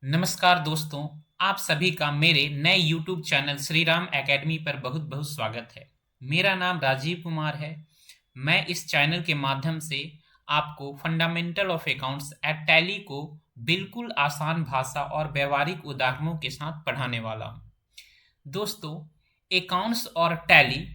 नमस्कार दोस्तों, आप सभी का मेरे नए YouTube channel Shri Ram academy पर बहुत बहुत स्वागत है। मेरा नाम राजीव कुमार है। मैं इस चैनल के माध्यम से आपको fundamental of accounts at tally को बिल्कुल आसान भाषा और व्यवहारिक उदाहरणों के साथ पढ़ाने वाला हूँ। दोस्तों, अकाउंट्स और टैली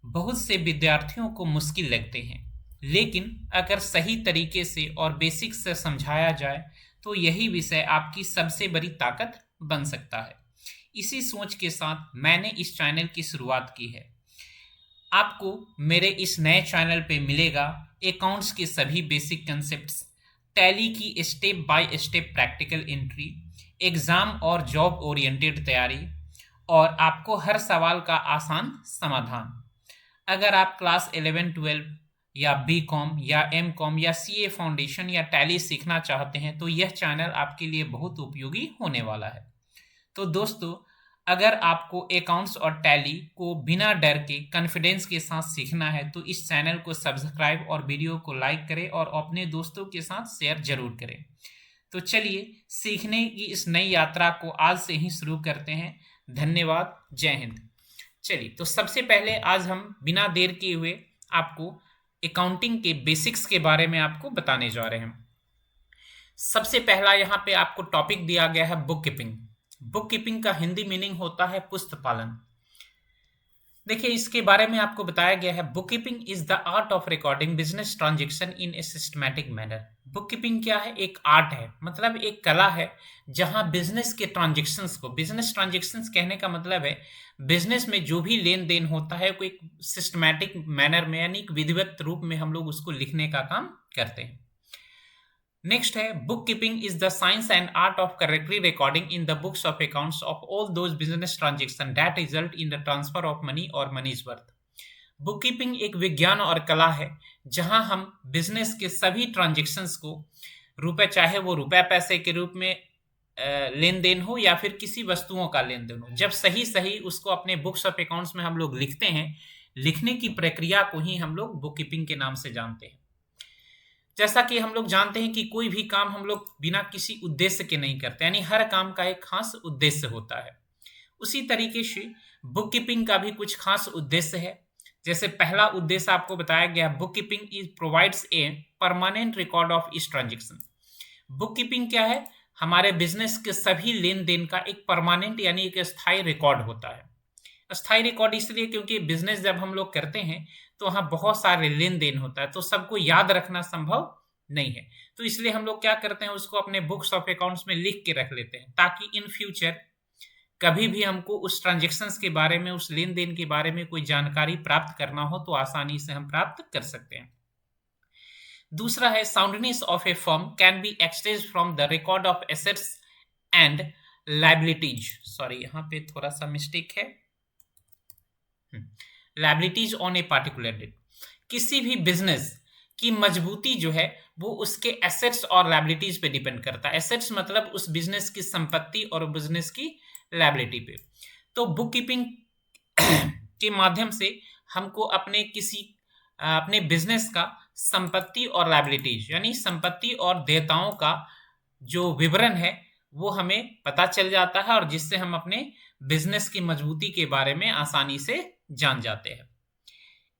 बहुत से विद्यार्थियों को मुश्किल लगते हैं, लेकिन अगर सही तरीके से और बेसिक्स से समझाया जाए तो यही विषय आपकी सबसे बड़ी ताकत बन सकता है। इसी सोच के साथ मैंने इस चैनल की शुरुआत की है। आपको मेरे इस नए चैनल पे मिलेगा अकाउंट्स के सभी बेसिक कंसेप्ट्स, टैली की step by step practical entry, exam और जॉब ओरिएंटेड तैयारी और आपको हर सवाल का आसान समाधान। अगर आप क्लास 11-12 या बी कॉम या एम कॉम या सी ए फाउंडेशन या टैली सीखना चाहते हैं तो यह चैनल आपके लिए बहुत उपयोगी होने वाला है। तो दोस्तों, अगर आपको अकाउंट्स और टैली को बिना डर के कॉन्फिडेंस के साथ सीखना है तो इस चैनल को सब्सक्राइब और वीडियो को लाइक करें और अपने दोस्तों के साथ शेयर जरूर करें। तो चलिए सीखने की इस नई यात्रा को आज से ही शुरू करते हैं। धन्यवाद। जय हिंद। चलिए, तो सबसे पहले आज हम बिना देर किए हुए आपको अकाउंटिंग के बेसिक्स के बारे में आपको बताने जा रहे हैं। सबसे पहला यहाँ पे आपको टॉपिक दिया गया है बुक कीपिंग। बुक कीपिंग का हिंदी मीनिंग होता है पुस्त पालन। देखिए, इसके बारे में आपको बताया गया है, book keeping is the art of recording business transaction in A systematic manner. Book keeping क्या है? एक आर्ट है, मतलब एक कला है जहां बिजनेस के ट्रांजेक्शन्स को, बिजनेस ट्रांजेक्शन्स कहने का मतलब है बिजनेस में जो भी लेन देन होता है वो एक सिस्टमैटिक मैनर में यानी एक विधिवत रूप में हम लोग उसको लिखने का काम करते हैं। नेक्स्ट है, book keeping is the science and art of correctly recording in the books of accounts of all those business transaction that result in the transfer of money और मनीज वर्थ। बुक कीपिंग एक विज्ञान और कला है जहां हम business के सभी ट्रांजेक्शन्स को, रुपए चाहे वो रुपए पैसे के रूप में लेन देन हो या फिर किसी वस्तुओं का लेन देन हो, जब सही सही उसको अपने बुक्स ऑफ अकाउंट्स में हम लोग लिखते हैं, लिखने की प्रक्रिया को ही हम लोग बुक कीपिंग के नाम से जानते हैं। जैसा कि हम लोग जानते हैं कि कोई भी काम हम लोग बिना किसी उद्देश्य के नहीं करते, यानी हर काम का एक खास उद्देश्य होता है। उसी तरीके से बुक कीपिंग का भी कुछ खास उद्देश्य है। जैसे पहला उद्देश्य आपको बताया गया, book keeping is provides a permanent record of each transaction. Book keeping क्या है? हमारे बिजनेस के सभी लेन देन का एक परमानेंट यानी एक स्थायी रिकॉर्ड होता है। स्थायी रिकॉर्ड इसलिए क्योंकि बिजनेस जब हम लोग करते हैं तो वहाँ बहुत सारे लेन देन होता है, तो सबको याद रखना संभव नहीं है। तो इसलिए हम लोग क्या करते हैं, उसको अपने बुक्स ऑफ अकाउंट्स में लिख के रख लेते हैं, ताकि इन फ्यूचर कभी भी हमको उस ट्रांजेक्शन्स के बारे में, उस लेन देन के बारे में कोई जानकारी प्राप्त करना हो तो आसानी से हम प्राप्त कर सकते हैं। दूसरा है, soundness of a firm can be extracted from the record of assets and liabilities. Sorry, यहाँ पे थोड़ा सा मिस्टेक है। Liabilities on a particular date. किसी भी बिजनेस की मजबूती जो है वो उसके एसेट्स और लायबिलिटीज पे डिपेंड करता है। एसेट्स मतलब उस बिजनेस की संपत्ति और बिजनेस की लायबिलिटी पे। तो बुक कीपिंग के माध्यम से हमको अपने बिजनेस का संपत्ति और लायबिलिटीज यानी संपत्ति और देयताओं का जो विवरण है वो हमें पता चल जाता है, और जिससे हम अपने बिजनेस की मजबूती के बारे में आसानी से जान जाते हैं।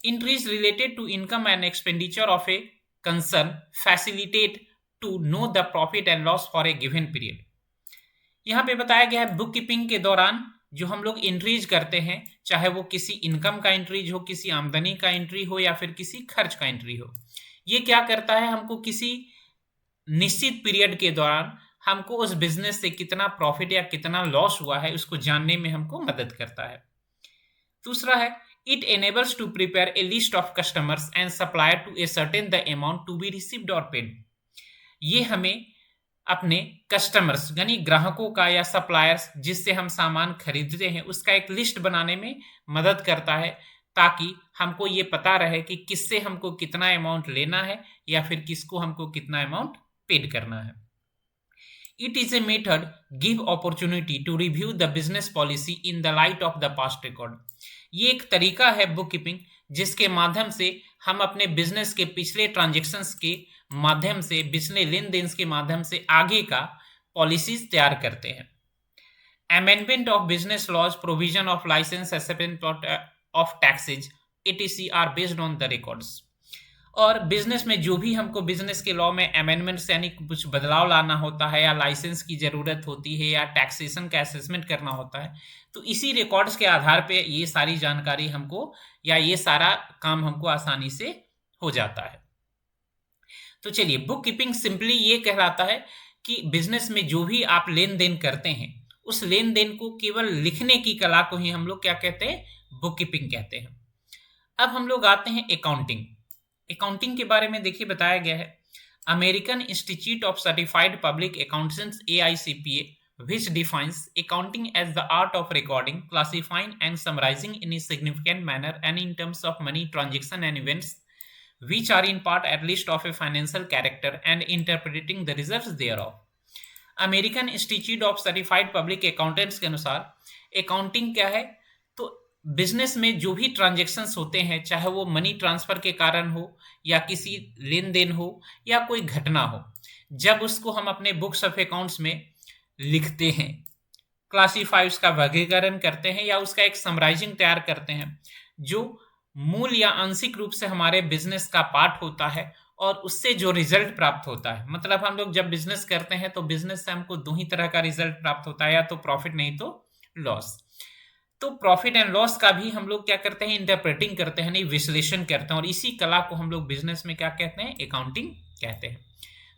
Entries related to income and expenditure of a concern facilitate to know the profit and loss for a given period। यहाँ पे बताया गया है, बुक कीपिंग के दौरान जो हम लोग एंट्रीज करते हैं, चाहे वो किसी इनकम का एंट्रीज हो, किसी आमदनी का एंट्री हो या फिर किसी खर्च का एंट्री हो, ये क्या करता है, हमको किसी निश्चित पीरियड के दौरान हमको उस बिजनेस से कितना प्रॉफिट या कितना लॉस हुआ है उसको जानने में हमको मदद करता है। दूसरा है, it enables to prepare a list of customers and supplier to ascertain the amount to be received or paid। ये हमें अपने कस्टमर्स यानी ग्राहकों का या सप्लायर्स जिससे हम सामान खरीदते हैं उसका एक लिस्ट बनाने में मदद करता है, ताकि हमको ये पता रहे कि किससे हमको कितना अमाउंट लेना है या फिर किसको हमको कितना अमाउंट पेड करना है। It is a method give opportunity to review the business policy in the light of the past record। ये एक तरीका है बुक कीपिंग जिसके माध्यम से हम अपने बिजनेस के पिछले ट्रांजेक्शन्स के माध्यम से, पिछले लेन देन के माध्यम से आगे का पॉलिसीज तैयार करते हैं। Amendment of business laws, provision of licence, assessment of taxes etc are based on the records. और बिजनेस में जो भी हमको बिजनेस के लॉ में अमेंडमेंट्स यानी कुछ बदलाव लाना होता है, या लाइसेंस की ज़रूरत होती है, या टैक्सेशन का असेसमेंट करना होता है, तो इसी रिकॉर्ड्स के आधार पे ये सारी जानकारी हमको या ये सारा काम हमको आसानी से हो जाता है। तो चलिए, बुक कीपिंग सिंपली ये कहलाता है कि बिजनेस में जो भी आप लेन देन करते हैं, उस लेन देन को केवल लिखने की कला को ही हम लोग क्या कहते हैं, बुक कीपिंग कहते हैं। अब हम लोग आते हैं अकाउंटिंग। अकाउंटिंग के बारे में देखिए बताया गया है, American institute of certified public accountants AICPA, which defines accounting as the art of recording, classifying and summarizing in a significant manner and in terms of money transaction and events which are in part at least of a financial character and interpreting the results thereof। American institute of certified public accountants के अनुसार accounting क्या है, तो business में जो भी transactions होते हैं, चाहे वो मनी ट्रांसफर के कारण हो, या किसी लेन देन हो, या कोई घटना हो, जब उसको हम अपने बुक्स ऑफ अकाउंट्स में लिखते हैं, क्लासीफाई उसका वर्गीकरण करते हैं, या उसका एक समराइजिंग तैयार करते हैं, जो मूल या आंशिक रूप से हमारे बिजनेस का पार्ट होता है, और उससे जो रिजल्ट प्राप्त होता है, मतलब हम लोग जब बिजनेस करते हैं तो बिजनेस से हमको दो ही तरह का रिजल्ट प्राप्त होता है, या तो प्रॉफिट नहीं तो लॉस। तो प्रॉफिट एंड लॉस का भी हम लोग क्या करते हैं, इंटरप्रेटिंग करते हैं, नहीं विश्लेषण करते हैं, और इसी कला को हम लोग बिजनेस में क्या कहते हैं, अकाउंटिंग कहते हैं।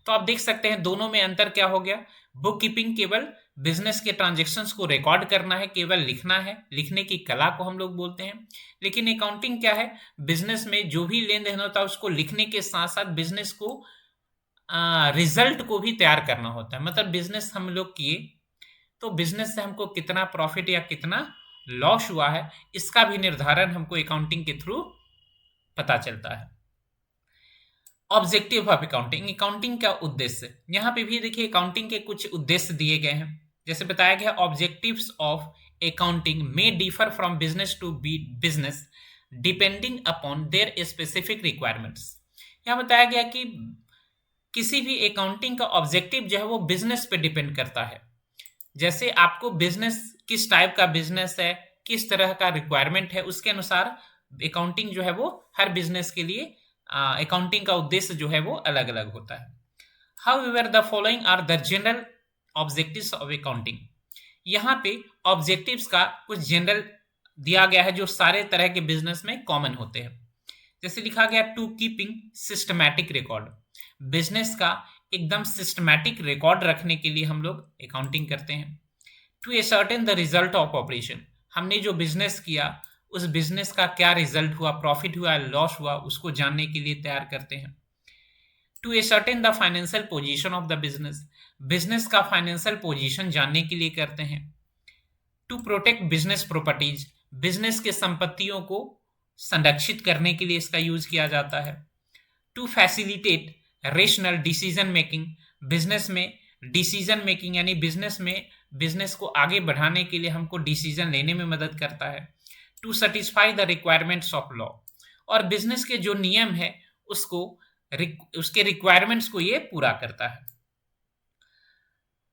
तो आप देख सकते हैं दोनों में अंतर क्या हो गया। बुक कीपिंग केवल बिजनेस के ट्रांजेक्शन्स को रिकॉर्ड करना है, केवल लिखना है, लिखने की कला को हम लोग बोलते हैं। लेकिन अकाउंटिंग क्या है, बिजनेस में जो भी लेन देन होता है उसको लिखने के साथ साथ बिजनेस को रिजल्ट को भी तैयार करना होता है। मतलब बिजनेस हम लोग किए तो बिजनेस से हमको कितना प्रॉफिट या कितना लॉस हुआ है, इसका भी निर्धारण हमको अकाउंटिंग के थ्रू पता चलता है। ऑब्जेक्टिव ऑफ अकाउंटिंग, अकाउंटिंग का उद्देश्य, यहाँ पे भी देखिए अकाउंटिंग के कुछ उद्देश्य दिए गए हैं। जैसे बताया गया, objectives of accounting may differ from business to business depending upon their specific requirements. यहाँ बताया गया कि किसी भी अकाउंटिंग का ऑब्जेक्टिव जो है वो बिजनेस पे डिपेंड करता है। जैसे आपको बिजनेस किस टाइप का बिजनेस है, किस तरह का रिक्वायरमेंट है, उसके अनुसार अकाउंटिंग जो है वो हर बिजनेस के लिए अकाउंटिंग का उद्देश्य जो है वो अलग अलग होता है। However the following are the general objectives of accounting. यहाँ पे ऑब्जेक्टिव्स का कुछ जनरल दिया गया है जो सारे तरह के बिजनेस में कॉमन होते हैं। जैसे लिखा गया, to keeping systematic record, business का एकदम सिस्टमैटिक रिकॉर्ड रखने के लिए हम लोग अकाउंटिंग करते हैं। To ascertain the result of operation, हमने जो बिजनेस किया उस बिजनेस का क्या रिजल्ट हुआ, प्रॉफिट हुआ, लॉस हुआ, उसको जानने के लिए तैयार करते हैं। To ascertain the financial position of the business, business का फाइनेंशियल पोजीशन जानने के लिए करते हैं। To protect business properties, business के संपत्तियों को संरक्षित करने के लिए इसका यूज किया जाता है। To facilitate rational decision making, business में डिसीजन मेकिंग यानी बिजनेस में बिजनेस को आगे बढ़ाने के लिए हमको डिसीजन लेने में मदद करता है। To satisfy the requirements of law, और बिजनेस के जो नियम है उसको उसके रिक्वायरमेंट्स को ये पूरा करता है।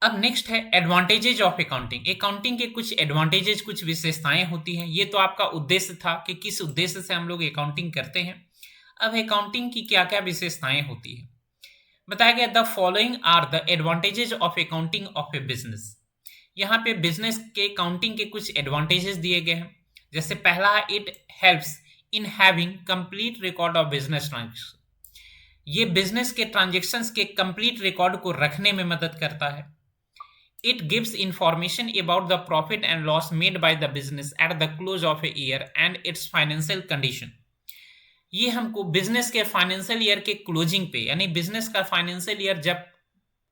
अब नेक्स्ट है एडवांटेजेज ऑफ अकाउंटिंग। अकाउंटिंग के कुछ एडवांटेजेज, कुछ विशेषताएं होती हैं। ये तो आपका उद्देश्य था कि किस उद्देश्य से हम लोग अकाउंटिंग करते हैं। अब अकाउंटिंग की क्या क्या विशेषताएं होती है बताया गया, the following are the advantages of accounting of a business. यहाँ पे बिजनेस के अकाउंटिंग के कुछ एडवांटेजेस दिए गए हैं। जैसे पहला है, it helps in having complete record of business transaction, ये बिजनेस के ट्रांजेक्शन्स के कंप्लीट रिकॉर्ड को रखने में मदद करता है। It gives information about the profit and loss made by the business at the close of a year and it's financial condition, ये हमको बिजनेस के फाइनेंशियल ईयर के क्लोजिंग पे, यानी बिजनेस का फाइनेंशियल ईयर जब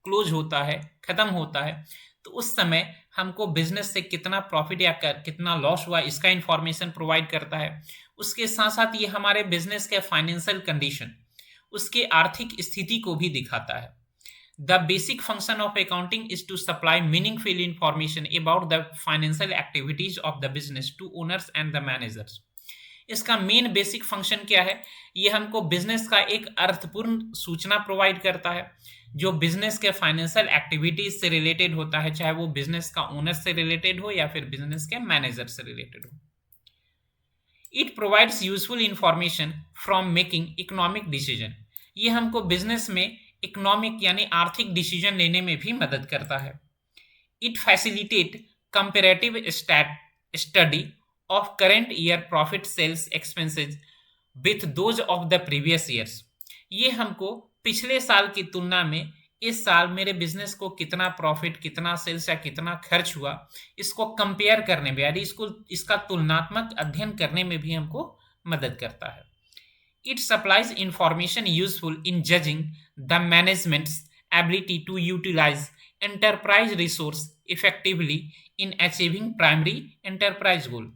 क्लोज होता है, खत्म होता है, तो उस समय हमको बिजनेस से कितना प्रॉफिट या कितना लॉस हुआ इसका इंफॉर्मेशन प्रोवाइड करता है। उसके साथ साथ ये हमारे बिजनेस के फाइनेंशियल कंडीशन, उसके आर्थिक स्थिति को भी दिखाता है। The basic function of accounting is to supply meaningful information about the financial activities of the business to owners and the managers. इसका मेन बेसिक फंक्शन क्या है, ये हमको बिजनेस का एक अर्थपूर्ण सूचना प्रोवाइड करता है जो बिजनेस के फाइनेंशियल एक्टिविटीज से रिलेटेड होता है, चाहे वो बिजनेस का ओनर से रिलेटेड हो या फिर बिजनेस के मैनेजर से रिलेटेड हो। It provides useful information from making economic decision. ये हमको बिजनेस में इकोनॉमिक यानी आर्थिक डिसीजन लेने में भी मदद करता है। It facilitate comparative study of current year profit sales expenses with those of the previous years. ये हमको पिछले साल की तुलना में इस साल मेरे बिजनेस को कितना प्रॉफिट, कितना सेल्स या कितना खर्च हुआ, इसको कंपेयर करने में यानी इसका तुलनात्मक अध्ययन करने में भी हमको मदद करता है। It supplies information useful in judging the management's ability to utilise enterprise resource effectively in achieving primary enterprise goal.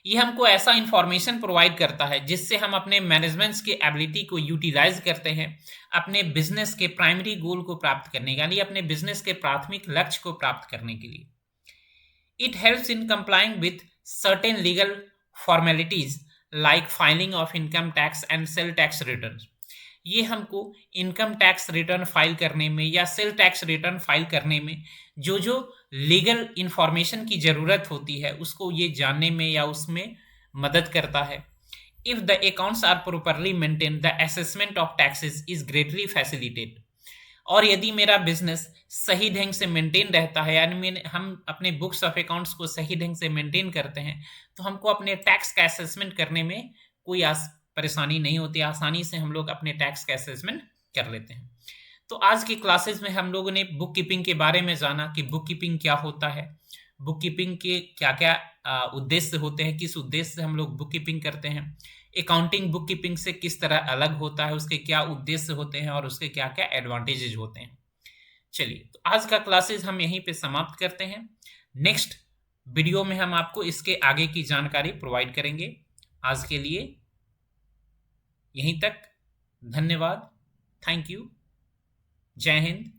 ये हमको ऐसा इंफॉर्मेशन प्रोवाइड करता है जिससे हम अपने मैनेजमेंट्स की एबिलिटी को यूटिलाइज करते हैं अपने बिजनेस के प्राइमरी गोल को प्राप्त करने के, यानी अपने बिजनेस के प्राथमिक लक्ष्य को प्राप्त करने के लिए। It helps in complying with certain legal formalities like filing of income tax and sale tax return. ये हमको इनकम टैक्स रिटर्न फाइल करने में या सेल टैक्स रिटर्न फाइल करने में जो जो लीगल इंफॉर्मेशन की ज़रूरत होती है उसको ये जानने में या उसमें मदद करता है। If the accounts are properly maintain the assessment of taxes is greatly facilitated. और यदि मेरा बिजनेस सही ढंग से मेंटेन रहता है, यानी हम अपने बुक्स ऑफ अकाउंट्स को सही ढंग से मेंटेन करते हैं, तो हमको अपने टैक्स का असेसमेंट करने में कोई परेशानी नहीं होती, आसानी से हम लोग अपने टैक्स का असेसमेंट कर लेते हैं। तो आज की क्लासेस में हम लोगों ने बुक कीपिंग के बारे में जाना कि बुक कीपिंग क्या होता है, बुक कीपिंग के क्या क्या उद्देश्य होते हैं, किस उद्देश्य से हम लोग बुक कीपिंग करते हैं, अकाउंटिंग बुक कीपिंग से किस तरह अलग होता है, उसके क्या उद्देश्य होते हैं और उसके क्या क्या एडवांटेजेस होते हैं। चलिए, तो आज का क्लासेस हम यहीं पे समाप्त करते हैं। नेक्स्ट वीडियो में हम आपको इसके आगे की जानकारी प्रोवाइड करेंगे। आज के लिए यहीं तक, धन्यवाद, थैंक यू, जय हिंद,